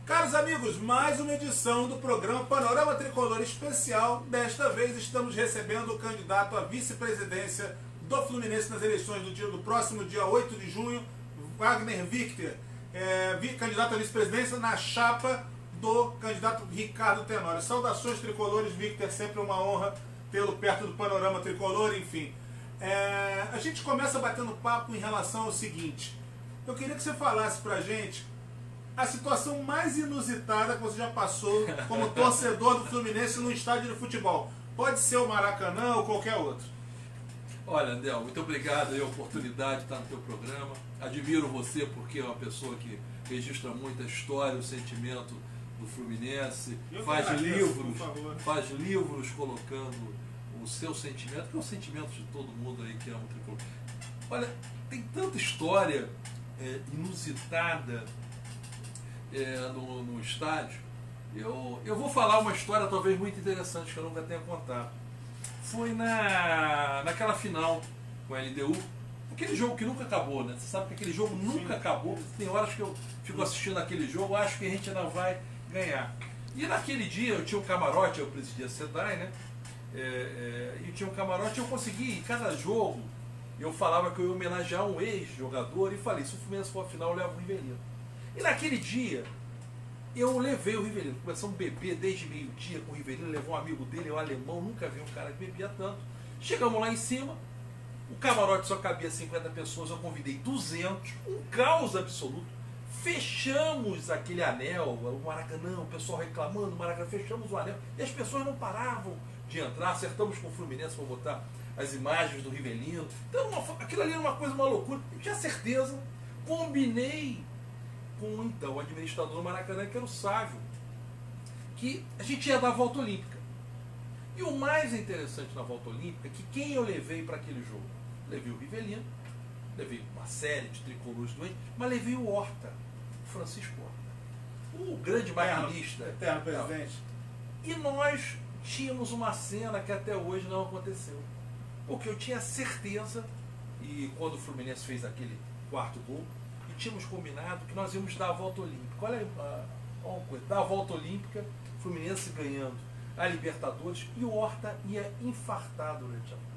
Caros amigos, mais uma edição do programa Panorama Tricolor Especial. Desta vez estamos recebendo o candidato à vice-presidência do Fluminense nas eleições do próximo dia 8 de junho, Wagner Victor, candidato à vice-presidência na chapa do candidato Ricardo Tenório. Saudações tricolores, Victor, sempre uma honra tê-lo perto do Panorama Tricolor, enfim. A gente começa batendo papo em relação ao seguinte: eu queria que você falasse pra gente a situação mais inusitada que você já passou como torcedor do Fluminense no estádio de futebol. Pode ser o Maracanã ou qualquer outro. Olha, Andel, muito obrigado a oportunidade de estar no teu programa. Admiro você porque é uma pessoa que registra muita história, o sentimento do Fluminense, faz livros colocando o seu sentimento, que é o sentimento de todo mundo aí que ama o tricolor. Olha, tem tanta história inusitada no estádio. Eu vou falar uma história talvez muito interessante que eu nunca tenha contado. Foi naquela final com a LDU, aquele jogo que nunca acabou, né? Você sabe que aquele jogo nunca acabou. Tem horas que eu fico assistindo aquele jogo, acho que a gente ainda vai ganhar. E naquele dia eu tinha um camarote, eu presidia a SEDAI, né? E eu tinha um camarote, eu consegui, em cada jogo eu falava que eu ia homenagear um ex-jogador e falei, se o Fluminense for a final eu levo o Rivelino. E naquele dia eu levei o Rivelino, começamos a beber desde meio-dia com o Rivelino, levou um amigo dele, o alemão, nunca vi um cara que bebia tanto. Chegamos lá em cima, o camarote só cabia 50 pessoas, eu convidei 200, um caos absoluto. Fechamos aquele anel, o Maracanã, o pessoal reclamando, o Maracanã, fechamos o anel, e as pessoas não paravam de entrar, acertamos com o Fluminense para botar as imagens do Rivelino. Então aquilo ali era uma coisa, uma loucura. Eu tinha certeza, combinei com então o administrador do Maracanã, que era o Sávio, que a gente ia dar a volta olímpica. E o mais interessante na volta olímpica é que quem eu levei para aquele jogo? Levei o Rivelino, levei uma série de tricolores doentes, mas levei o Horta, o Francisco Horta, o grande maquinista. Eterno presidente. E nós tínhamos uma cena que até hoje não aconteceu. Porque eu tinha certeza, e quando o Fluminense fez aquele quarto gol, e tínhamos combinado que nós íamos dar a volta olímpica. Olha aí, uma coisa, dar a volta olímpica, Fluminense ganhando a Libertadores, e o Horta ia infartar durante a volta.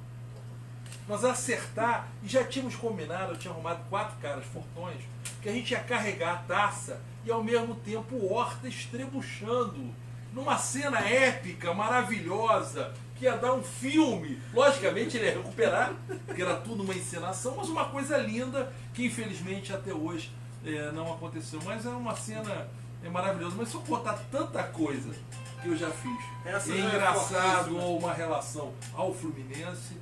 Nós acertar, e já tínhamos combinado, eu tinha arrumado 4 caras fortões, que a gente ia carregar a taça e ao mesmo tempo o Horta estrebuchando numa cena épica, maravilhosa, que ia dar um filme. Logicamente ele ia recuperar, porque era tudo uma encenação, mas uma coisa linda que infelizmente até hoje não aconteceu. Mas é uma cena maravilhosa. Mas se eu contar tanta coisa que eu já fiz, é engraçado, ou uma relação ao Fluminense,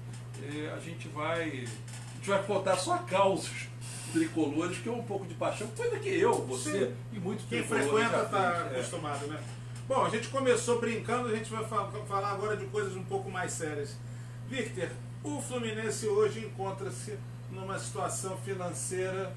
a gente vai contar só causos tricolores, que é um pouco de paixão, coisa que eu, você e muitos quem tricolores frequenta está acostumado, né? Bom, a gente começou brincando, a gente vai falar agora de coisas um pouco mais sérias. Victor, o Fluminense hoje encontra-se numa situação financeira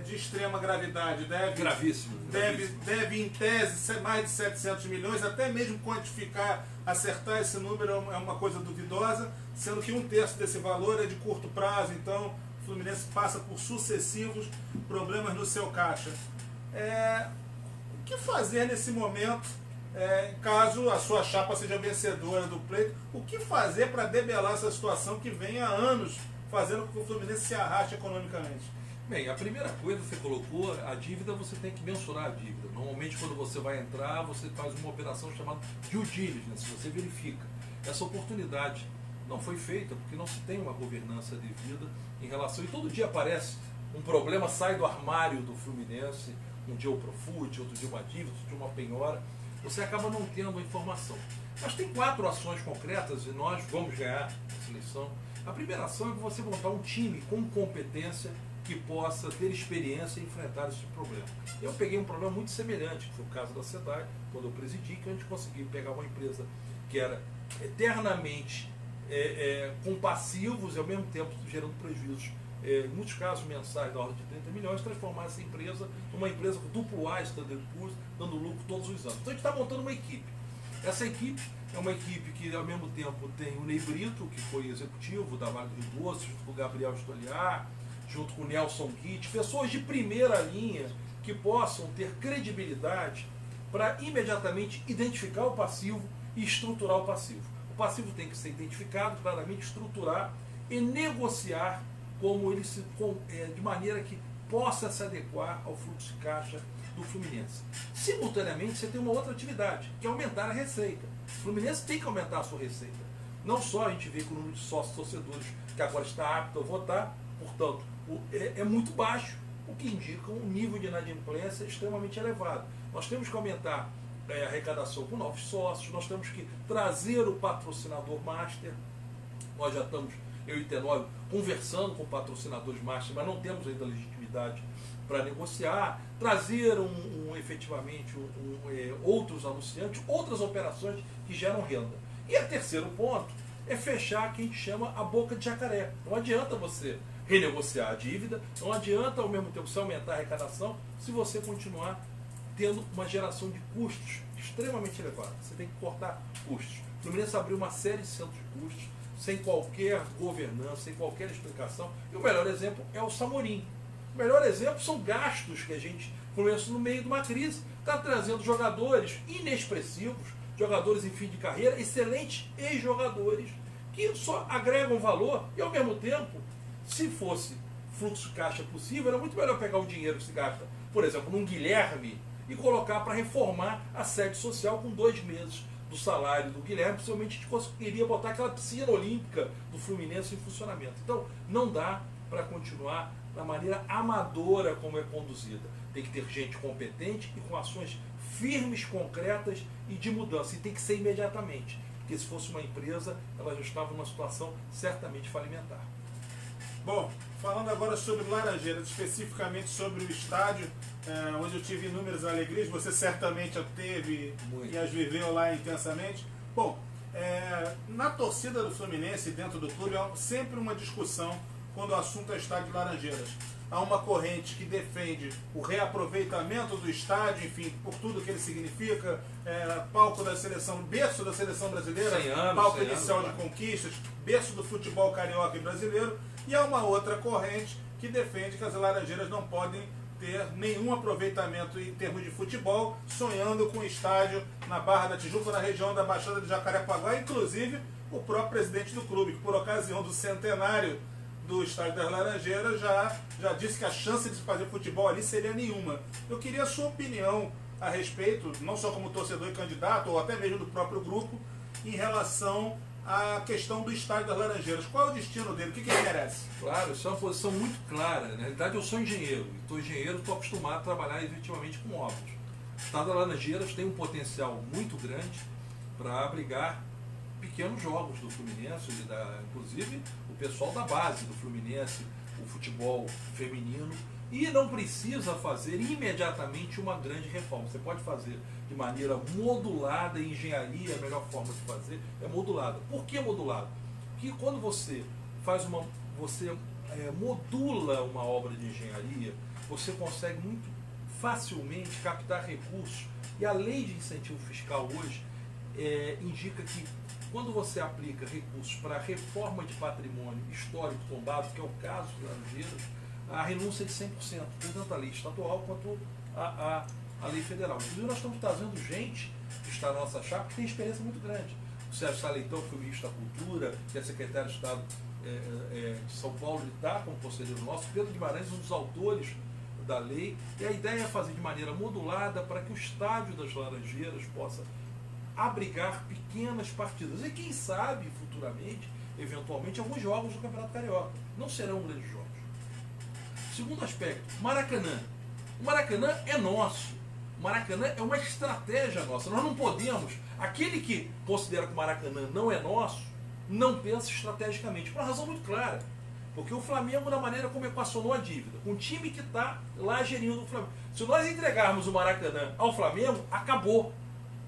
de extrema gravidade. Gravíssimo. Deve, em tese, mais de 700 milhões, até mesmo quantificar, acertar esse número é uma coisa duvidosa, sendo que 1/3 desse valor é de curto prazo, então o Fluminense passa por sucessivos problemas no seu caixa. O que fazer nesse momento? Caso a sua chapa seja vencedora do pleito, o que fazer para debelar essa situação que vem há anos fazendo com que o Fluminense se arraste economicamente? Bem, a primeira coisa que você colocou, a dívida, você tem que mensurar a dívida. Normalmente quando você vai entrar, você faz uma operação chamada due diligence, você verifica. Essa oportunidade não foi feita porque não se tem uma governança devida em relação, e todo dia aparece um problema, sai do armário do Fluminense, um dia o Profut, outro dia uma dívida, outro dia uma penhora, você acaba não tendo a informação. Mas tem 4 ações concretas e nós vamos ganhar essa eleição. A primeira ação é você montar um time com competência que possa ter experiência em enfrentar esse problema. Eu peguei um problema muito semelhante, que foi o caso da SEDAI, quando eu presidi, que a gente conseguiu pegar uma empresa que era eternamente com passivos e ao mesmo tempo gerando prejuízos, em muitos casos mensais da ordem de 30 milhões, transformar essa empresa numa empresa com duplo A, Standard Poor's, dando lucro todos os anos. Então a gente está montando uma equipe. Essa equipe é uma equipe que ao mesmo tempo tem o Ney Brito, que foi executivo da Vale do Rio Doce, junto com o Gabriel Stoliar, junto com o Nelson Kitt, pessoas de primeira linha, que que possam ter credibilidade para imediatamente identificar o passivo e estruturar o passivo. O passivo tem que ser identificado, claramente estruturar e negociar de maneira que possa se adequar ao fluxo de caixa do Fluminense. Simultaneamente, você tem uma outra atividade, que é aumentar a receita. O Fluminense tem que aumentar a sua receita. Não só a gente vê que o número de sócios torcedores que agora está apto a votar, portanto, é muito baixo, o que indica um nível de inadimplência extremamente elevado. Nós temos que aumentar a arrecadação com novos sócios, nós temos que trazer o patrocinador master. Nós já estamos, eu e T9, conversando com patrocinadores master, mas não temos ainda legitimidade para negociar, trazer efetivamente outros anunciantes, outras operações que geram renda. E o terceiro ponto é fechar o que a gente chama a boca de jacaré. Não adianta você renegociar a dívida, não adianta ao mesmo tempo você aumentar a arrecadação se você continuar tendo uma geração de custos extremamente elevada. Você tem que cortar custos. O Fluminense abriu uma série de centros de custos sem qualquer governança, sem qualquer explicação. E o melhor exemplo é o Samorim. O melhor exemplo são gastos que a gente, Fluminense, no meio de uma crise, está trazendo jogadores inexpressivos, jogadores em fim de carreira, excelentes ex-jogadores, que só agregam valor e, ao mesmo tempo, se fosse fluxo de caixa possível, era muito melhor pegar o dinheiro que se gasta, por exemplo, num Guilherme, e colocar para reformar a sede social com 2 meses do salário do Guilherme. Possivelmente a gente conseguiria botar aquela piscina olímpica do Fluminense em funcionamento. Então, não dá para continuar da maneira amadora como é conduzida. Tem que ter gente competente e com ações firmes, concretas e de mudança. E tem que ser imediatamente. Porque se fosse uma empresa, ela já estava numa situação certamente falimentar. Bom, falando agora sobre Laranjeiras, especificamente sobre o estádio, onde eu tive inúmeras alegrias, você certamente a teve e as viveu lá intensamente. Bom, na torcida do Fluminense, dentro do clube, há sempre uma discussão quando o assunto é estádio Laranjeiras. Há uma corrente que defende o reaproveitamento do estádio, enfim, por tudo que ele significa, palco da seleção, berço da seleção brasileira, palco inicial de conquistas, berço do futebol carioca e brasileiro. E há uma outra corrente que defende que as Laranjeiras não podem ter nenhum aproveitamento em termos de futebol, sonhando com o estádio na Barra da Tijuca, na região da Baixada de Jacarepaguá, inclusive o próprio presidente do clube, que por ocasião do centenário do estádio das Laranjeiras já disse que a chance de se fazer futebol ali seria nenhuma. Eu queria a sua opinião a respeito, não só como torcedor e candidato, ou até mesmo do próprio grupo, em relação a questão do estádio das Laranjeiras. Qual é o destino dele? O que ele merece? Claro, isso é uma posição muito clara. Na realidade, eu sou engenheiro. Estou acostumado a trabalhar efetivamente com obras. O estádio das Laranjeiras tem um potencial muito grande para abrigar pequenos jogos do Fluminense, inclusive o pessoal da base do Fluminense, o futebol feminino, e não precisa fazer imediatamente uma grande reforma. Você pode fazer de maneira modulada, em engenharia, a melhor forma de fazer é modulada. Por que modulada? Porque quando você modula uma obra de engenharia, você consegue muito facilmente captar recursos. E a lei de incentivo fiscal hoje indica que quando você aplica recursos para a reforma de patrimônio histórico tombado, que é o caso de Laranjeiras, a renúncia é de 100%, tanto a lei estadual quanto a lei federal. Inclusive, nós estamos trazendo gente que está na nossa chapa que tem experiência muito grande. O Sérgio Saleitão, que foi ministro da Cultura, que é secretário de Estado de São Paulo, ele está como conselheiro nosso. Pedro Guimarães, um dos autores da lei. E a ideia é fazer de maneira modulada para que o estádio das Laranjeiras possa abrigar pequenas partidas. E quem sabe, futuramente, eventualmente, alguns jogos do Campeonato Carioca. Não serão grandes jogos. Segundo aspecto, Maracanã. O Maracanã é nosso. O Maracanã é uma estratégia nossa. Nós não podemos... Aquele que considera que o Maracanã não é nosso, não pensa estrategicamente. Por uma razão muito clara. Porque o Flamengo, da maneira como equacionou a dívida, um time que está lá gerindo o Flamengo. Se nós entregarmos o Maracanã ao Flamengo, acabou.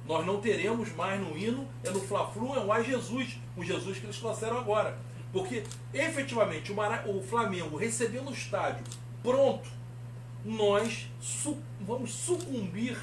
Nós não teremos mais no hino, no Fla-Flu, um Ai Jesus, o Jesus que eles trouxeram agora. Porque, efetivamente, o Flamengo recebendo o estádio pronto, nós vamos sucumbir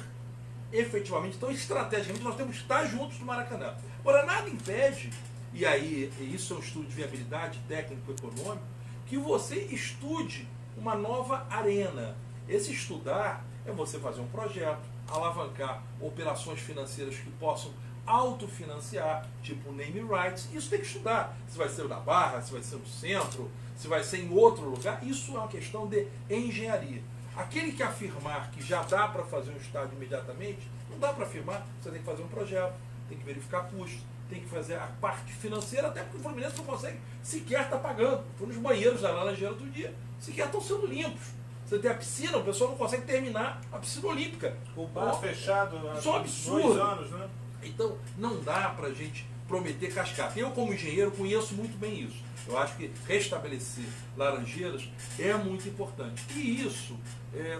efetivamente. Então, estrategicamente, nós temos que estar juntos no Maracanã. Agora, nada impede, e aí isso é um estudo de viabilidade técnico-econômico, que você estude uma nova arena. Esse estudar é você fazer um projeto, alavancar operações financeiras que possam autofinanciar, tipo name rights. Isso tem que estudar. Se vai ser na Barra, se vai ser no centro, se vai ser em outro lugar. Isso é uma questão de engenharia. Aquele que afirmar que já dá para fazer um estádio imediatamente, não dá para afirmar. Você tem que fazer um projeto, tem que verificar custos, tem que fazer a parte financeira, até porque o Fluminense não consegue sequer estar pagando. Fui nos banheiros da Laranjeira outro dia, sequer estão sendo limpos. Você tem a piscina, o pessoal não consegue terminar a piscina olímpica. O bar fechado há só absurdo. 2 anos, né? Então, não dá para a gente prometer cascata. Eu, como engenheiro, conheço muito bem isso. Eu acho que restabelecer Laranjeiras é muito importante. E isso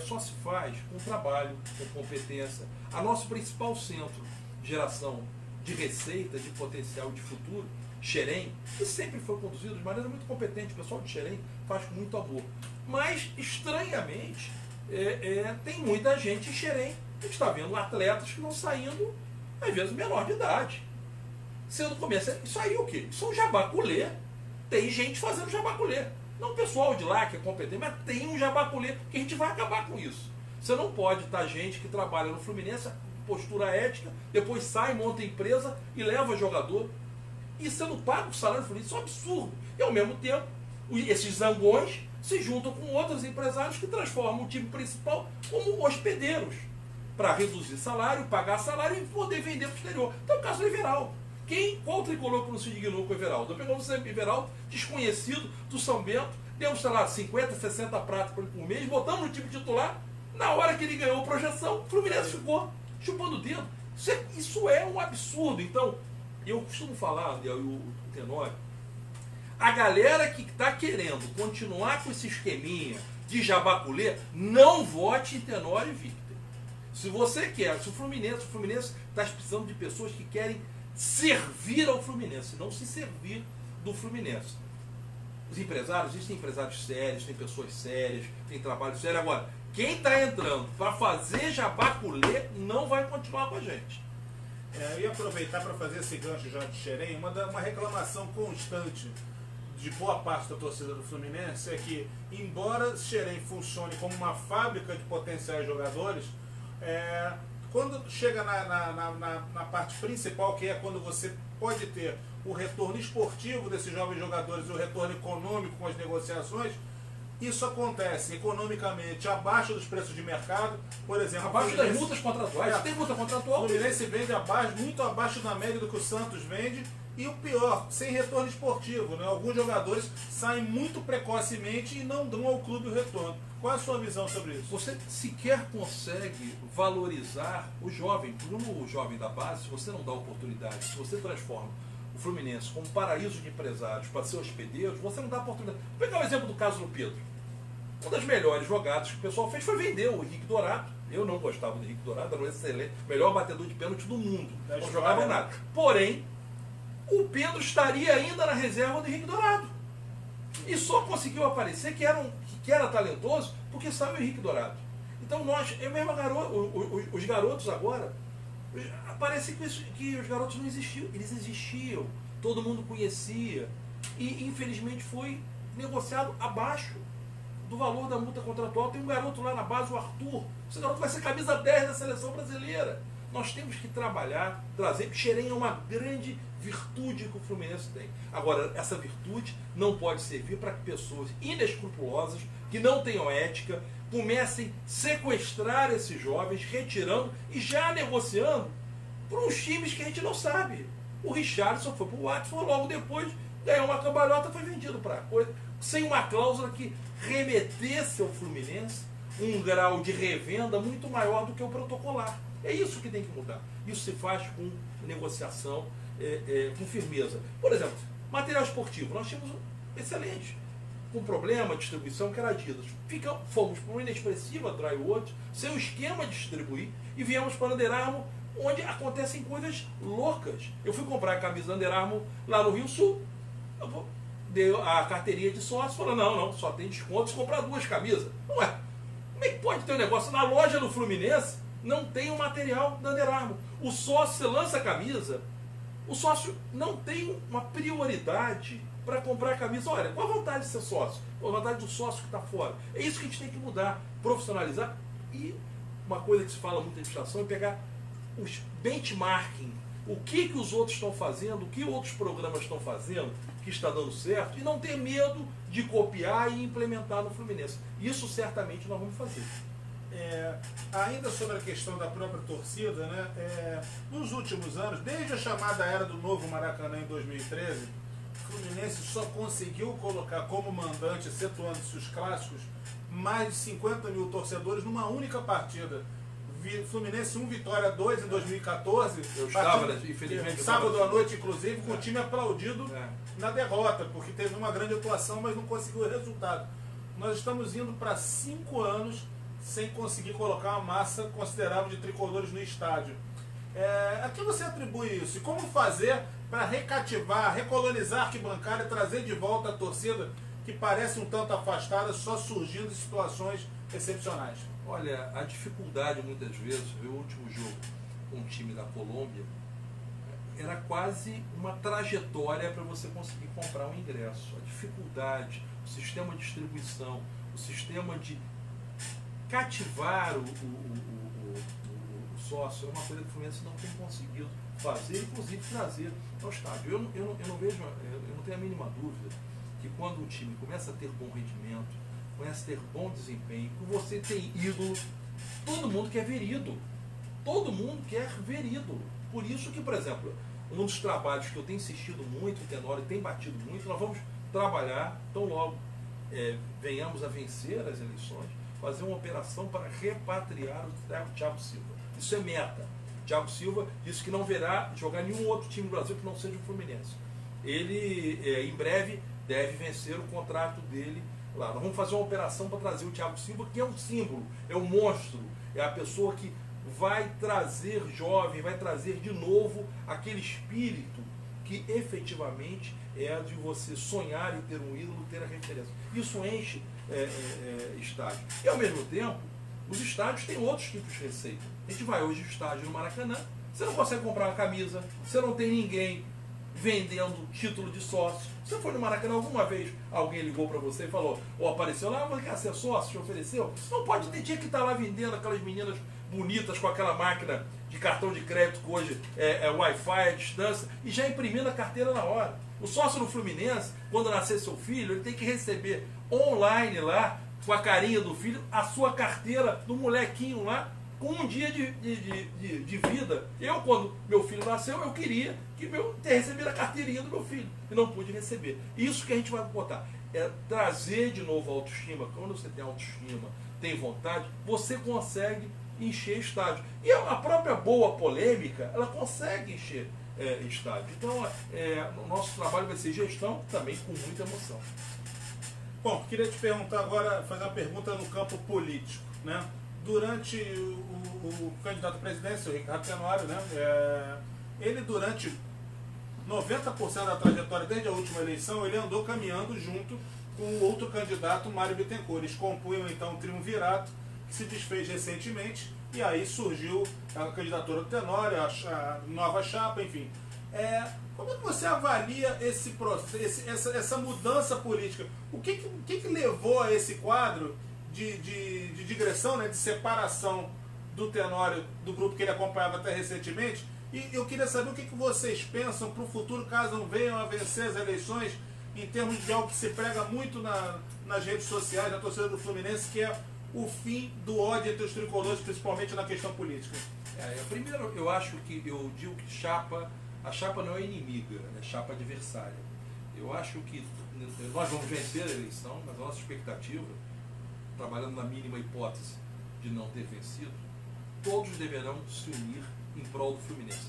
só se faz com trabalho, com competência. A nosso principal centro de geração de receita, de potencial de futuro, Xerém, que sempre foi conduzido de maneira muito competente. O pessoal de Xerém faz com muito amor. Mas, estranhamente, tem muita gente em Xerém. A gente está vendo atletas que estão saindo, às vezes, menor de idade. Sendo começa, isso aí o quê? Isso é um jabaculê. Tem gente fazendo jabaculê. Não o pessoal de lá que é competente, mas tem um jabaculê que a gente vai acabar com isso. Você não pode estar gente que trabalha no Fluminense, postura ética, depois sai, monta empresa e leva jogador. E sendo pago o salário do Fluminense, isso é um absurdo. E ao mesmo tempo, esses zangões se juntam com outros empresários que transformam o time principal como hospedeiros, para reduzir salário, pagar salário e poder vender para o exterior. Então é o caso do Everaldo. Qual tricolor que não se dignou com o Everaldo? Pegamos o Everaldo, desconhecido, do São Bento, demos, sei lá, 50, 60 pratos por mês, botamos no time titular, na hora que ele ganhou a projeção, o Fluminense ficou chupando o dedo. Isso é um absurdo. Então, eu costumo falar, André, o Tenório, a galera que está querendo continuar com esse esqueminha de jabaculê, não vote em Tenório e Victor. Se você quer, se o Fluminense está precisando de pessoas que querem servir ao Fluminense, não se servir do Fluminense. Os empresários, existem empresários sérios, tem pessoas sérias, tem trabalho sério. Agora, quem está entrando para fazer jabaculê não vai continuar com a gente. Eu ia aproveitar para fazer esse gancho já de Xerém. Uma reclamação constante de boa parte da torcida do Fluminense é que, embora Xerém funcione como uma fábrica de potenciais jogadores, quando chega na parte principal, que é quando você pode ter o retorno esportivo desses jovens jogadores e o retorno econômico com as negociações, isso acontece economicamente abaixo dos preços de mercado. Por exemplo, abaixo das multas contratuais. Tem multa contratual? O Fluminense vende muito abaixo da média do que o Santos vende. E o pior, sem retorno esportivo, né? Alguns jogadores saem muito precocemente e não dão ao clube o retorno. Qual é a sua visão sobre isso? Você sequer consegue valorizar o jovem. No jovem da base, se você não dá oportunidade, se você transforma o Fluminense como um paraíso de empresários para ser hospedeiros, você não dá oportunidade. Vou pegar o exemplo do caso do Pedro. Uma das melhores jogadas que o pessoal fez foi vender o Henrique Dourado. Eu não gostava do Henrique Dourado, era um excelente, melhor batedor de pênalti do mundo. Não jogava nada. Porém, o Pedro estaria ainda na reserva do Henrique Dourado. E só conseguiu aparecer que era talentoso porque saiu o Henrique Dourado. Então os garotos agora, parece que os garotos não existiam. Eles existiam, todo mundo conhecia. E infelizmente foi negociado abaixo do valor da multa contratual. Tem um garoto lá na base, o Arthur. Esse garoto vai ser camisa 10 da seleção brasileira. Nós temos que trabalhar, trazer. Xerém é uma grande virtude que o Fluminense tem. Agora, essa virtude não pode servir para que pessoas inescrupulosas, que não tenham ética, comecem a sequestrar esses jovens, retirando e já negociando para uns times que a gente não sabe. O Richarlison foi para o Watford, logo depois ganhou uma cambalhota, foi vendido para coisa, sem uma cláusula que remetesse ao Fluminense um grau de revenda muito maior do que o protocolar. É isso que tem que mudar. Isso se faz com negociação, com firmeza. Por exemplo, material esportivo. Nós tínhamos um excelente, com problema de distribuição, que era Adidas. Fomos para uma inexpressiva Drywood, sem um esquema de distribuir, e viemos para Under Armour, onde acontecem coisas loucas. Eu fui comprar a camisa Under Armour lá no Rio Sul. Deu a carteirinha de sócio, falou, não, só tem desconto se comprar 2 camisas. Não é. Como é que pode ter um negócio na loja do Fluminense? Não tem o material da Under Armour. O sócio, você lança a camisa, o sócio não tem uma prioridade para comprar a camisa. Olha, qual a vantagem de ser sócio? Qual a vantagem do sócio que está fora? É isso que a gente tem que mudar, profissionalizar. E uma coisa que se fala muito em administração é pegar os benchmarking, o que os outros estão fazendo, o que outros programas estão fazendo, que está dando certo, e não ter medo de copiar e implementar no Fluminense. Isso certamente nós vamos fazer. Ainda sobre a questão da própria torcida, né? Nos últimos anos, desde a chamada era do novo Maracanã em 2013, o Fluminense só conseguiu colocar como mandante, excetuando-se os clássicos, mais de 50 mil torcedores numa única partida. Fluminense 1, Vitória 2 em 2014. Eu estava, infelizmente. Sábado à noite, inclusive, com o time aplaudido na derrota, porque teve uma grande atuação, mas não conseguiu o resultado. Nós estamos indo para 5 anos sem conseguir colocar uma massa considerável de tricolores no estádio. A que você atribui isso? E como fazer para recativar, recolonizar a arquibancada e trazer de volta a torcida que parece um tanto afastada, só surgindo em situações excepcionais? Olha, a dificuldade muitas vezes, ver o último jogo com um time da Colômbia, era quase uma trajetória para você conseguir comprar um ingresso. A dificuldade, o sistema de distribuição, o sistema de cativar o sócio é uma coisa que o Fluminense não tem conseguido fazer, inclusive trazer ao estádio. Eu não vejo, eu não tenho a mínima dúvida que quando o time começa a ter bom rendimento, começa a ter bom desempenho, você tem ídolo, todo mundo quer ver ídolo. Todo mundo quer ver ídolo. Por isso que, por exemplo, um dos trabalhos que eu tenho insistido muito, o Tenório tem batido muito, nós vamos trabalhar, tão logo venhamos a vencer as eleições, fazer uma operação para repatriar o Thiago Silva. Isso é meta. O Thiago Silva disse que não verá jogar nenhum outro time no Brasil que não seja o Fluminense. Ele, em breve, deve vencer o contrato dele lá. Nós vamos fazer uma operação para trazer o Thiago Silva, que é um símbolo, é um monstro, é a pessoa que vai trazer jovem, vai trazer de novo aquele espírito que efetivamente é de você sonhar e ter um ídolo, ter a referência. Isso enche estádio. E ao mesmo tempo, os estádios têm outros tipos de receita. A gente vai hoje no estádio no Maracanã, você não consegue comprar uma camisa, você não tem ninguém vendendo título de sócio. Você foi no Maracanã alguma vez, alguém ligou para você e falou, ou apareceu lá, mas quer ser sócio, te ofereceu? Não pode ter, tinha que estar lá vendendo aquelas meninas bonitas com aquela máquina de cartão de crédito que hoje é Wi-Fi à distância, e já imprimindo a carteira na hora. O sócio no Fluminense, quando nascer seu filho, ele tem que receber online lá, com a carinha do filho, a sua carteira do molequinho lá, com um dia de vida. Eu, quando meu filho nasceu, eu queria ter recebido a carteirinha do meu filho, e não pude receber. Isso que a gente vai botar, é trazer de novo a autoestima. Quando você tem autoestima, tem vontade, você consegue encher estádio. E a própria boa polêmica, ela consegue encher estádio. Então, o nosso trabalho vai ser gestão, também com muita emoção. Bom, queria te perguntar agora, fazer uma pergunta no campo político, né? Durante o candidato à presidência, o Ricardo Tenório, né? Ele durante 90% da trajetória, desde a última eleição, ele andou caminhando junto com o outro candidato, Mário Bittencourt. Eles compunham então um triunvirato que se desfez recentemente, e aí surgiu a candidatura do Tenório, a nova chapa, enfim. Como é que você avalia esse processo, essa mudança política? O que levou a esse quadro de digressão, né, de separação do Tenório do grupo que ele acompanhava até recentemente? E eu queria saber o que vocês pensam para o futuro, caso não venham a vencer as eleições, em termos de algo que se prega muito nas redes sociais, na torcida do Fluminense, que é o fim do ódio entre os tricolores, principalmente na questão política. Primeiro, eu digo que a chapa não é inimiga, é chapa adversária. Eu acho que nós vamos vencer a eleição, mas a nossa expectativa, trabalhando na mínima hipótese de não ter vencido, todos deverão se unir em prol do Fluminense.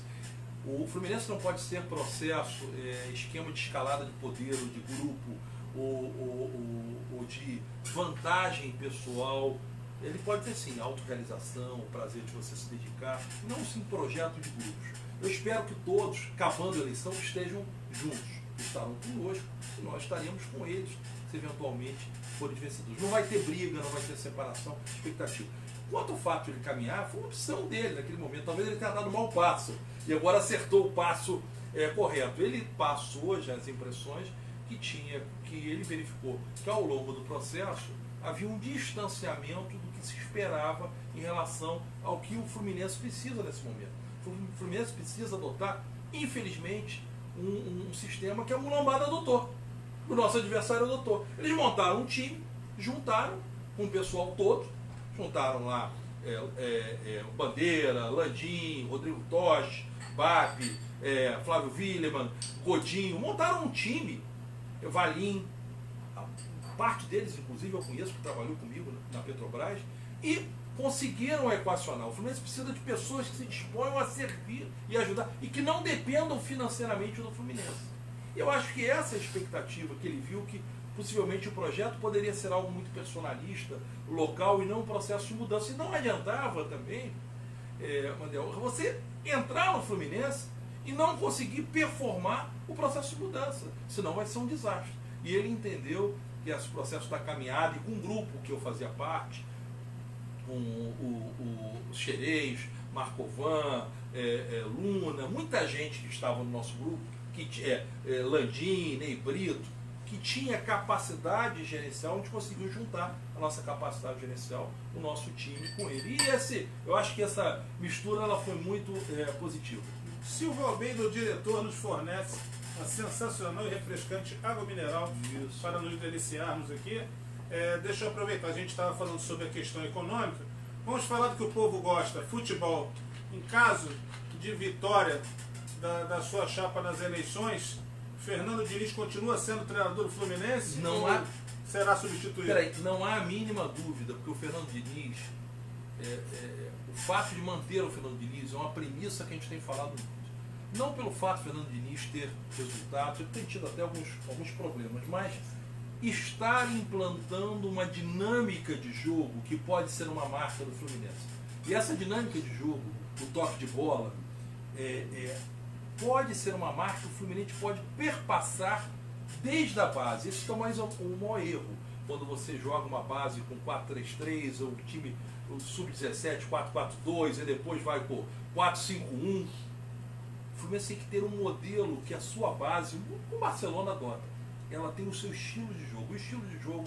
O Fluminense não pode ser processo, esquema de escalada de poder, ou de grupo, ou de vantagem pessoal. Ele pode ter sim autorrealização, o prazer de você se dedicar, não sim projeto de grupos. Eu espero que todos, acabando a eleição, estejam juntos, estarão conosco e nós estaremos com eles, se eventualmente forem vencedores. Não vai ter briga, não vai ter separação, expectativa. Quanto ao fato de ele caminhar, foi uma opção dele naquele momento. Talvez ele tenha dado um mau passo e agora acertou o passo correto. Ele passou já as impressões que ele verificou que ao longo do processo havia um distanciamento do que se esperava em relação ao que o Fluminense precisa nesse momento. O Fluminense precisa adotar, infelizmente, um sistema que a mulambada adotou. O nosso adversário adotou. Eles montaram um time, juntaram com o pessoal todo, juntaram lá Bandeira, Landim, Rodrigo Toche, Bapi, Flávio Willeman, Godinho, montaram um time, Valim, parte deles, inclusive, eu conheço, que trabalhou comigo na Petrobras, e conseguiram equacionar. O Fluminense precisa de pessoas que se disponham a servir e ajudar, e que não dependam financeiramente do Fluminense. Eu acho que essa é a expectativa que ele viu, que possivelmente o projeto poderia ser algo muito personalista, local, e não um processo de mudança. E não adiantava também, Mandel, você entrar no Fluminense e não conseguir performar o processo de mudança, senão vai ser um desastre. E ele entendeu que esse processo da caminhada, e com um grupo que eu fazia parte, com o Xerez, Marcovan, Luna, muita gente que estava no nosso grupo, Landim, Ney Brito, que tinha capacidade gerencial, a gente conseguiu juntar a nossa capacidade gerencial, o nosso time com ele. E eu acho que essa mistura ela foi muito positiva. Silvio Almeida, o diretor, nos fornece uma sensacional e refrescante água mineral. Isso. Para nos deliciarmos aqui. Deixa eu aproveitar, a gente estava falando sobre a questão econômica. Vamos falar do que o povo gosta, futebol. Em caso de vitória da sua chapa nas eleições, Fernando Diniz continua sendo treinador do Fluminense? Não ou será substituído? Peraí, não há a mínima dúvida, porque o Fernando Diniz, o fato de manter o Fernando Diniz é uma premissa que a gente tem falado muito. Não pelo fato de Fernando Diniz ter resultados, ele tem tido até alguns problemas, mas estar implantando uma dinâmica de jogo que pode ser uma marca do Fluminense. E essa dinâmica de jogo, o toque de bola, pode ser uma marca que o Fluminense pode perpassar desde a base. Esse é o maior erro. Quando você joga uma base com 4-3-3, ou o time sub-17, 4-4-2, e depois vai por 4-5-1. O Fluminense tem que ter um modelo que a sua base, o Barcelona adota. Ela tem o seu estilo de jogo. O estilo de jogo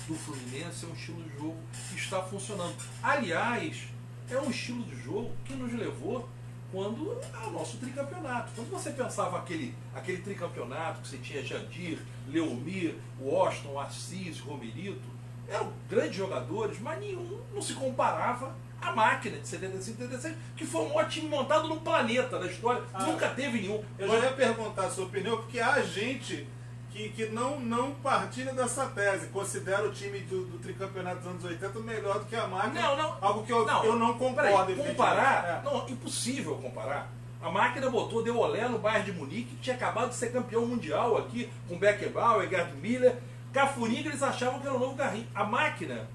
do Fluminense é um estilo de jogo que está funcionando. Aliás, é um estilo de jogo que nos levou ao nosso tricampeonato. Quando você pensava aquele tricampeonato que você tinha Jandir, Leomir, Washington, Assis, Romerito, eram grandes jogadores, mas nenhum não se comparava à máquina de 75, 76, que foi o maior time montado no planeta da história. Nunca teve nenhum. Eu já ia perguntar a sua opinião, porque há gente que não partilha dessa tese, considera o time do tricampeonato dos anos 80 melhor do que a máquina. Algo que eu não concordo. Comparar? Não, impossível comparar. A máquina deu olé no Bayern de Munique, que tinha acabado de ser campeão mundial aqui, com Beckenbauer, Gerd Miller, Cafuringa, que eles achavam que era o novo Garrincha. A máquina,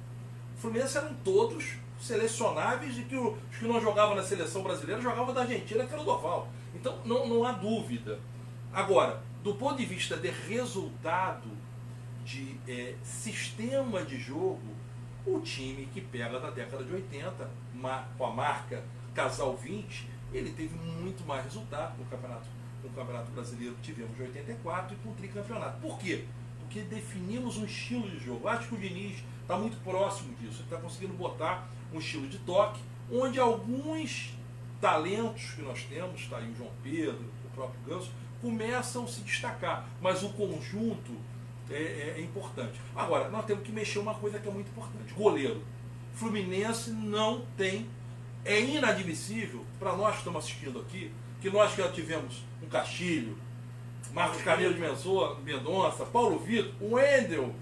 o Fluminense eram todos selecionáveis, e que os que não jogavam na seleção brasileira jogavam da Argentina, que era o Doval. Então não há dúvida. Agora, do ponto de vista de resultado, de sistema de jogo, o time que pega da década de 80, com a marca Casal 20, ele teve muito mais resultado no Campeonato Brasileiro que tivemos em 84 e com o tricampeonato. Por quê? Porque definimos um estilo de jogo. Acho que o Diniz está muito próximo disso. Ele está conseguindo botar um estilo de toque, onde alguns talentos que nós temos, está aí o João Pedro, o próprio Ganso, começam a se destacar, mas o conjunto é importante. Agora, nós temos que mexer uma coisa que é muito importante: goleiro. Fluminense não tem, é inadmissível para nós que estamos assistindo aqui, que nós já tivemos um Castilho, Marcos Carneiro de Mendonça, Paulo Vitor, o Wendel,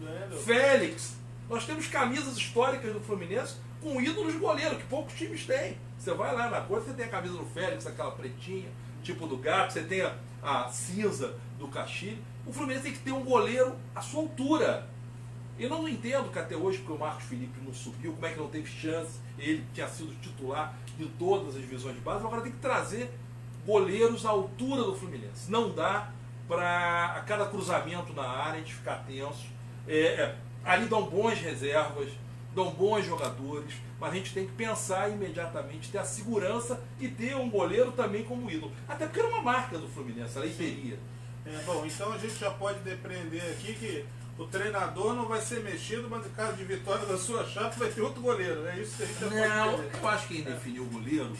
Félix. Nós temos camisas históricas do Fluminense com ídolos de goleiro, que poucos times têm. Você vai lá na coisa, você tem a camisa do Félix, aquela pretinha, tipo do Gato, você tem a cinza do Castilho. O Fluminense tem que ter um goleiro à sua altura. Eu não entendo que até hoje, porque o Marcos Felipe não subiu, como é que não teve chance, ele tinha sido titular em todas as divisões de base. Agora tem que trazer goleiros à altura do Fluminense. Não dá para a cada cruzamento na área a gente ficar tenso. Ali dão bons reservas, dão bons jogadores, mas a gente tem que pensar imediatamente, ter a segurança e ter um goleiro também como ídolo. Até porque era uma marca do Fluminense, a leiteria. Bom, então a gente já pode depreender aqui que o treinador não vai ser mexido, mas no caso de vitória da sua chapa vai ter outro goleiro. É isso que a gente já pode entender. Eu acho que quem definiu o goleiro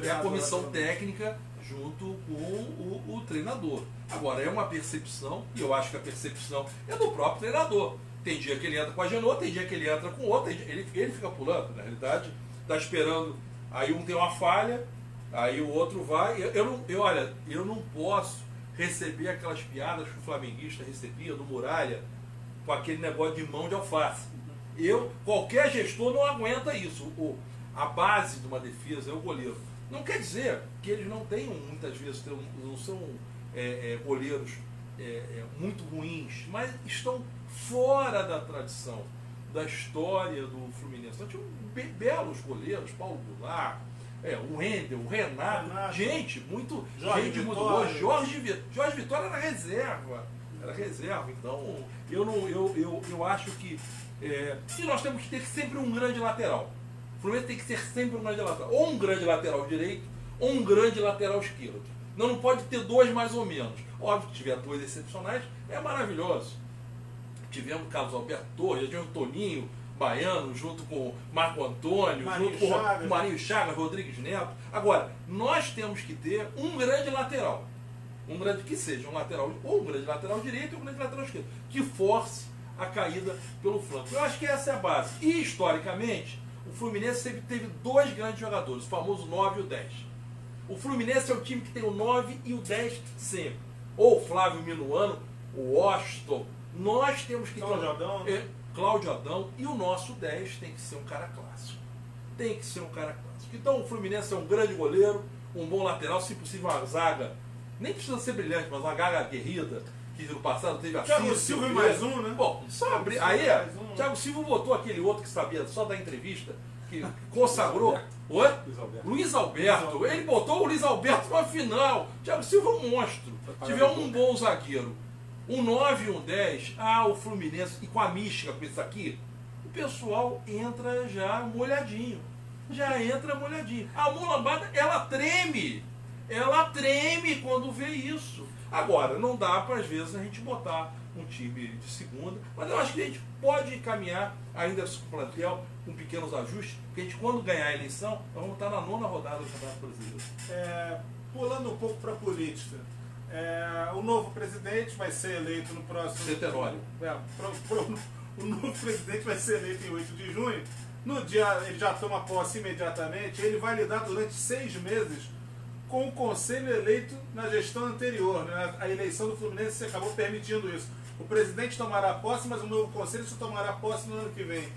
é a comissão técnica junto com o treinador. Agora, é uma percepção, e eu acho que a percepção é do próprio treinador. Tem dia que ele entra com a Genoa, tem dia que ele entra com outro, ele fica pulando, na realidade, está esperando, aí um tem uma falha, aí o outro vai. Olha, eu não posso receber aquelas piadas que o flamenguista recebia do Muralha, com aquele negócio de mão de alface. Qualquer gestor não aguenta isso. A base de uma defesa é o goleiro. Não quer dizer que eles não tenham, muitas vezes, não são goleiros muito ruins, mas estão fora da tradição, da história do Fluminense. Então, tinha belos goleiros, Paulo Goulart, o Wendel, o Renato, gente muito boa. Jorge Vitória era reserva. Então, eu acho que e nós temos que ter sempre um grande lateral. O Fluminense tem que ser sempre um grande lateral. Ou um grande lateral direito, ou um grande lateral esquerdo. Não pode ter dois mais ou menos. Óbvio que tiver dois excepcionais, é maravilhoso. Tivemos o Carlos Alberto Torres, tivemos o Toninho Baiano, junto com o Marco Antônio, junto com o Marinho Chagas, Rodrigues Neto. Agora, nós temos que ter um grande lateral. Que seja um lateral, ou um grande lateral direito ou um grande lateral esquerdo, que force a caída pelo flanco. Eu acho que essa é a base. E, historicamente, o Fluminense sempre teve dois grandes jogadores, o famoso 9 e o 10. O Fluminense é o time que tem o 9 e o 10 sempre. Ou o Flávio Minuano, o Washington. Nós temos que ter Cláudio Adão, e o nosso 10 tem que ser um cara clássico. Então o Fluminense é um grande goleiro, um bom lateral, se possível uma zaga, nem precisa ser brilhante, mas uma zaga aguerrida, que no passado teve a Thiago Silva e mais um, né? Bom, Thiago Silva botou aquele outro que sabia só da entrevista, que consagrou. Luiz Alberto. Ele botou o Luiz Alberto na final. Thiago Silva é um monstro. Tiver um bom zagueiro, um 9 e um 10, o Fluminense, e com a mística, com isso aqui, o pessoal entra já molhadinho. A mão lambada, ela treme quando vê isso. Agora, não dá para, às vezes, a gente botar um time de segunda, mas eu acho que a gente pode caminhar ainda com o plantel, com pequenos ajustes, porque a gente, quando ganhar a eleição, nós vamos estar na 9ª rodada do Campeonato Brasileiro. Pulando um pouco para a política, o novo presidente vai ser eleito no próximo... Centenório. O novo presidente vai ser eleito em 8 de junho. No dia, ele já toma posse imediatamente, ele vai lidar durante 6 meses com o conselho eleito na gestão anterior, né? A eleição do Fluminense acabou permitindo isso. O presidente tomará posse, mas o novo conselho só tomará posse no ano que vem.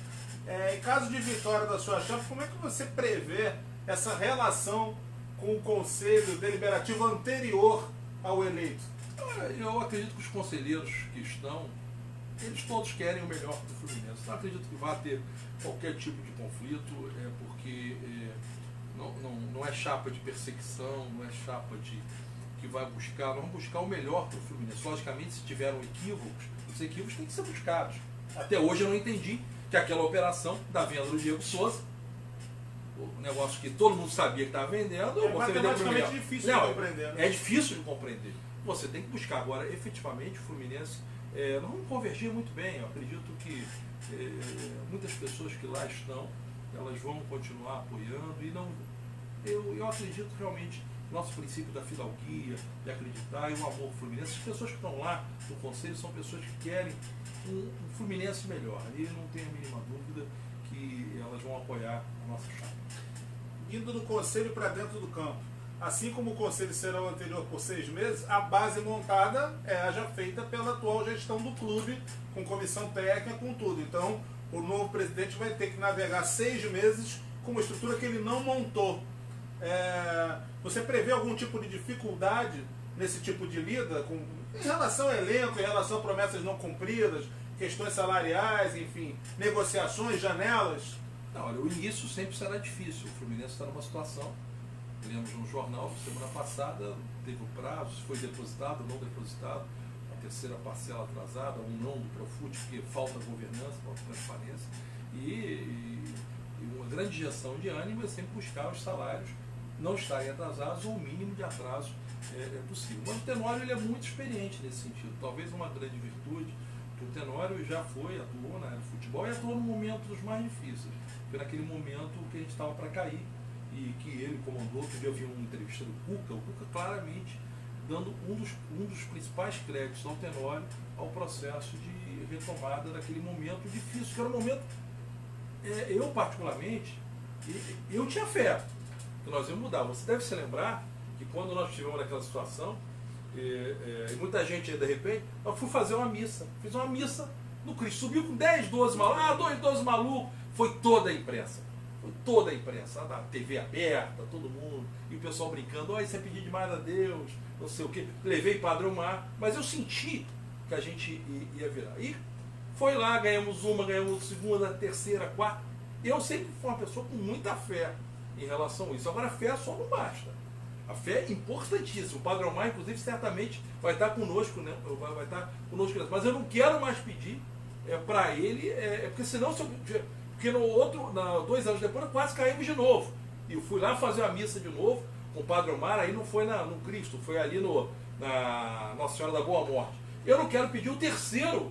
Em caso de vitória da sua chapa, como é que você prevê essa relação com o conselho deliberativo anterior ao eleito? Eu acredito que os conselheiros que estão, eles todos querem o melhor para o Fluminense. Não acredito que vá ter qualquer tipo de conflito, porque não é chapa de perseguição, não é chapa que vai buscar. Nós vamos buscar o melhor para o Fluminense. Logicamente, se tiveram equívocos, os equívocos têm que ser buscados. Até hoje eu não entendi que aquela operação da venda do Diego Souza, o negócio que todo mundo sabia que estava vendendo, você vendeu primeiro. Difícil de compreender. Né? É difícil de compreender. Você tem que buscar. Agora, efetivamente, o Fluminense, nós vamos convergir muito bem. Eu acredito que muitas pessoas que lá estão, elas vão continuar apoiando e não. Eu acredito realmente nosso princípio da fidalguia, de acreditar e o amor Fluminense. As pessoas que estão lá no conselho são pessoas que querem um Fluminense melhor. E não tenho a mínima dúvida que elas vão apoiar a nossa chapa. Indo do conselho para dentro do campo, assim como o conselho será o anterior por 6 meses, a base montada é já feita pela atual gestão do clube, com comissão técnica, com tudo. Então, o novo presidente vai ter que navegar 6 meses com uma estrutura que ele não montou. Você prevê algum tipo de dificuldade nesse tipo de lida, em relação ao elenco, em relação a promessas não cumpridas, questões salariais, enfim, negociações, janelas? Não, olha, o início sempre será difícil. O Fluminense está numa situação, lemos no jornal, semana passada, teve o prazo, se foi depositado ou não depositado, a terceira parcela atrasada, um não do Profut, porque falta governança, falta transparência, e uma grande injeção de ânimo é sempre buscar os salários não estarem atrasados ou o mínimo de atraso é possível. Mas o Tenório ele é muito experiente nesse sentido. Talvez uma grande virtude, que o Tenório já atuou na área de futebol e atuou no momento dos mais difíceis. Foi naquele momento que a gente estava para cair e que ele comandou. Outro dia eu vi uma entrevista do Cuca, o Cuca claramente dando um dos principais créditos ao Tenório ao processo de retomada daquele momento difícil, que era um momento, eu particularmente, eu tinha fé que nós íamos mudar. Você deve se lembrar que quando nós estivemos naquela situação, e muita gente de repente, eu fui fazer uma missa, fiz uma missa no Cristo, subiu com 10, 12 malucos, 12 malucos, foi toda a imprensa, da TV aberta, todo mundo, e o pessoal brincando, isso é pedir demais a Deus, não sei o que, levei Padre Omar, mas eu senti que a gente ia virar. E foi lá, ganhamos segunda, terceira, quarta. Eu sempre fui uma pessoa com muita fé em relação a isso. Agora, a fé só não basta. A fé é importantíssima. O Padre Omar, inclusive, certamente vai estar conosco, né? Vai estar conosco. Mas eu não quero mais pedir para ele, porque senão, porque no outro, 2 anos depois, quase caímos de novo. E eu fui lá fazer a missa de novo com o Padre Omar, aí não foi no Cristo, foi ali na Nossa Senhora da Boa Morte. Eu não quero pedir o terceiro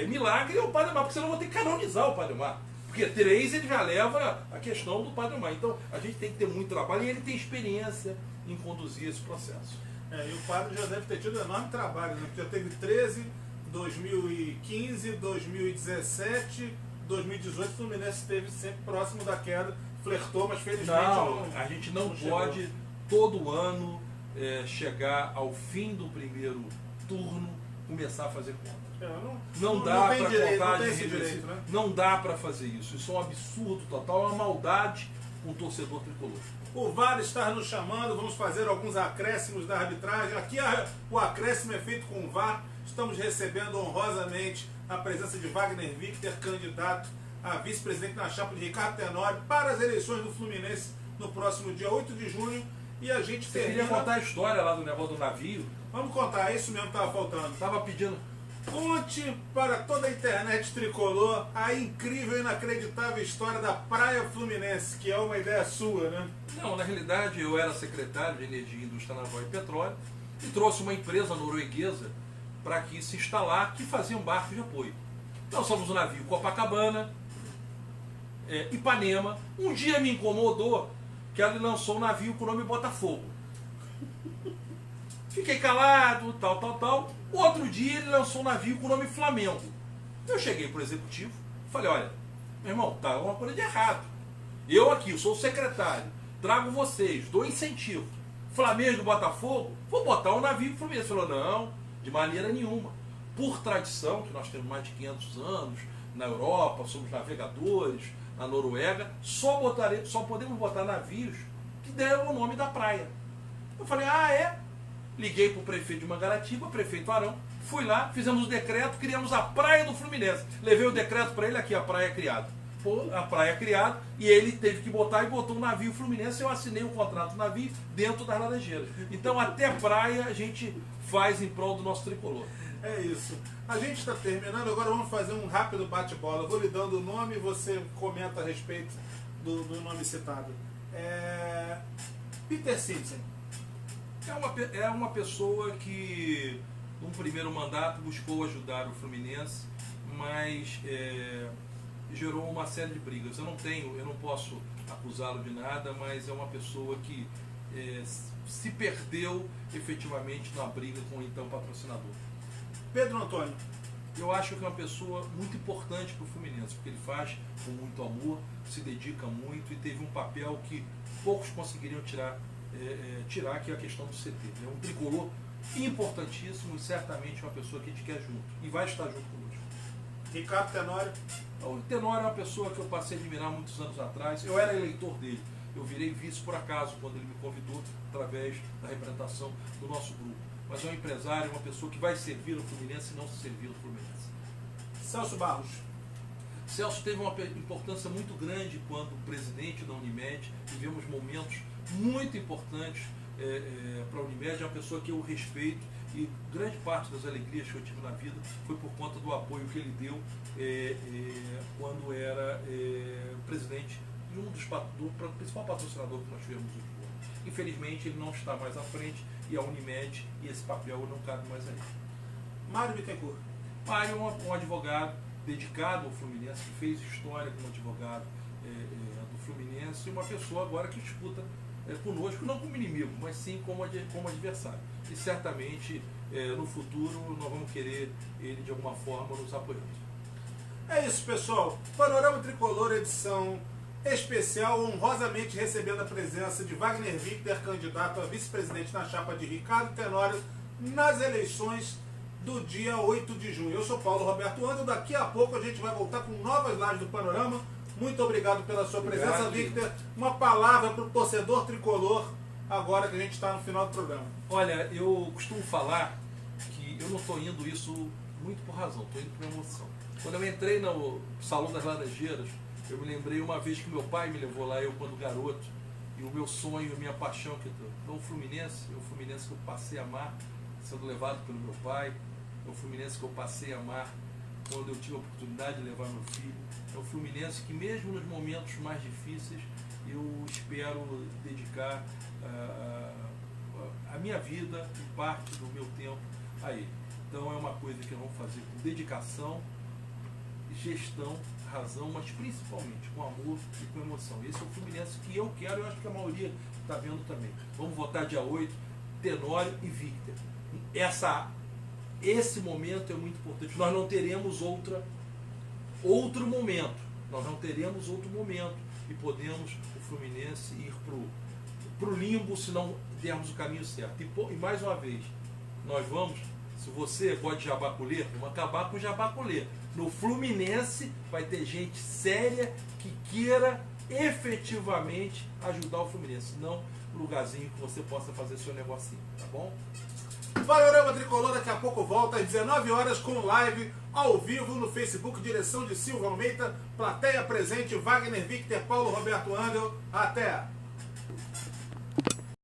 milagre ao Padre Omar, porque senão eu vou ter que canonizar o Padre Omar. Porque 3 ele já leva a questão do Padre Omar. Então a gente tem que ter muito trabalho e ele tem experiência em conduzir esse processo. E o padre já deve ter tido um enorme trabalho, né? Porque já teve 13, 2015, 2017, 2018, o Fluminense esteve sempre próximo da queda, flertou, mas felizmente a gente não pode todo ano chegar ao fim do primeiro turno, começar a fazer conta. Não dá para contar direito, né? Não dá para fazer isso. Isso é um absurdo total, é uma maldade com o torcedor tricolor. O VAR está nos chamando, vamos fazer alguns acréscimos da arbitragem. Aqui o acréscimo é feito com o VAR. Estamos recebendo honrosamente a presença de Wagner Victor, candidato a vice-presidente na chapa de Ricardo Tenório para as eleições do Fluminense no próximo dia 8 de junho. E a gente queria contar a história lá do negócio do navio? Vamos contar, é isso mesmo que estava faltando. Estava pedindo. Conte para toda a internet tricolor a incrível e inacreditável história da Praia Fluminense, que é uma ideia sua, né? Não, na realidade eu era secretário de Energia, Indústria Naval e Petróleo e trouxe uma empresa norueguesa para aqui se instalar, que fazia um barco de apoio. Nós somos o navio Copacabana, Ipanema. Um dia me incomodou que ela lançou um navio com o nome Botafogo. Fiquei calado, tal. Outro dia ele lançou um navio com o nome Flamengo. Eu cheguei para o executivo e falei, olha, meu irmão, tá uma coisa de errado. Eu aqui, eu sou o secretário, trago vocês, dou incentivo. Flamengo e Botafogo, vou botar um navio Fluminense. Ele falou, não, de maneira nenhuma. Por tradição, que nós temos mais de 500 anos, na Europa, somos navegadores, na Noruega, só podemos botar navios que deram o nome da praia. Eu falei, Liguei para o prefeito de Mangaratiba, prefeito Arão, fui lá, fizemos o decreto, criamos a Praia do Fluminense. Levei o decreto para ele, aqui a praia criada. A praia criada, e ele teve que botar e botou um navio Fluminense. Eu assinei o contrato do navio dentro das Laranjeiras. Então até praia a gente faz em prol do nosso tricolor. É isso. A gente está terminando, agora vamos fazer um rápido bate-bola. Vou lhe dando o nome e você comenta a respeito do nome citado. Peter Simpson. É uma pessoa que, num primeiro mandato, buscou ajudar o Fluminense, mas gerou uma série de brigas. Eu não posso acusá-lo de nada, mas é uma pessoa que se perdeu efetivamente na briga com o então patrocinador. Pedro Antônio. Eu acho que é uma pessoa muito importante para o Fluminense, porque ele faz com muito amor, se dedica muito e teve um papel que poucos conseguiriam tirar, que é a questão do CT. É um tricolor importantíssimo e certamente uma pessoa que a gente quer junto e vai estar junto conosco. Ricardo Tenório. O Tenório é uma pessoa que eu passei a admirar muitos anos atrás. Eu era eleitor dele. Eu virei vice por acaso quando ele me convidou através da representação do nosso grupo. Mas é um empresário, uma pessoa que vai servir o Fluminense e não se servir o Fluminense. Celso Barros. Celso teve uma importância muito grande quando presidente da Unimed. Vivemos momentos muito importantes para a Unimed. É uma pessoa que eu respeito e grande parte das alegrias que eu tive na vida foi por conta do apoio que ele deu quando era presidente de do principal patrocinador que nós tivemos no futebol. Infelizmente, ele não está mais à frente, e a Unimed, e esse papel não cabe mais a ele. Mário Bittencourt. Mário é um advogado dedicado ao Fluminense, que fez história como advogado do Fluminense, e uma pessoa agora que disputa conosco, não como inimigo, mas sim como adversário. E certamente, no futuro, nós vamos querer ele, de alguma forma, nos apoiando. É isso, pessoal. Panorama Tricolor, edição especial, honrosamente recebendo a presença de Wagner Victor, candidato a vice-presidente na chapa de Ricardo Tenório, nas eleições do dia 8 de junho. Eu sou Paulo Roberto Ando, daqui a pouco a gente vai voltar com novas lives do Panorama. Muito obrigado pela sua presença, Victor. Uma palavra para o torcedor tricolor, agora que a gente está no final do programa. Olha, eu costumo falar que eu não estou indo isso muito por razão, estou indo por emoção. Quando eu entrei no Salão das Laranjeiras, eu me lembrei uma vez que meu pai me levou lá, eu quando garoto, e o meu sonho, a minha paixão, que é o Fluminense que eu passei a amar, sendo levado pelo meu pai, é o Fluminense que eu passei a amar quando eu tive a oportunidade de levar meu filho, é o Fluminense que mesmo nos momentos mais difíceis, eu espero dedicar a minha vida e parte do meu tempo a ele. Então é uma coisa que nós vamos fazer com dedicação, gestão, razão, mas principalmente com amor e com emoção. Esse é o Fluminense que eu quero, eu acho que a maioria está vendo também. Vamos votar dia 8, Tenório e Victor. Esse momento é muito importante. Nós não teremos outro momento. Nós não teremos outro momento e podemos, o Fluminense, ir para o limbo se não dermos o caminho certo. E mais uma vez, nós vamos, se você gosta de jabaculê, vamos acabar com o jabaculê. No Fluminense vai ter gente séria que queira efetivamente ajudar o Fluminense, não um lugarzinho que você possa fazer seu negocinho, tá bom? Panorama Tricolor daqui a pouco volta às 19 horas com live ao vivo no Facebook, direção de Silva Almeida, plateia presente, Wagner Victor, Paulo Roberto Angel. Até!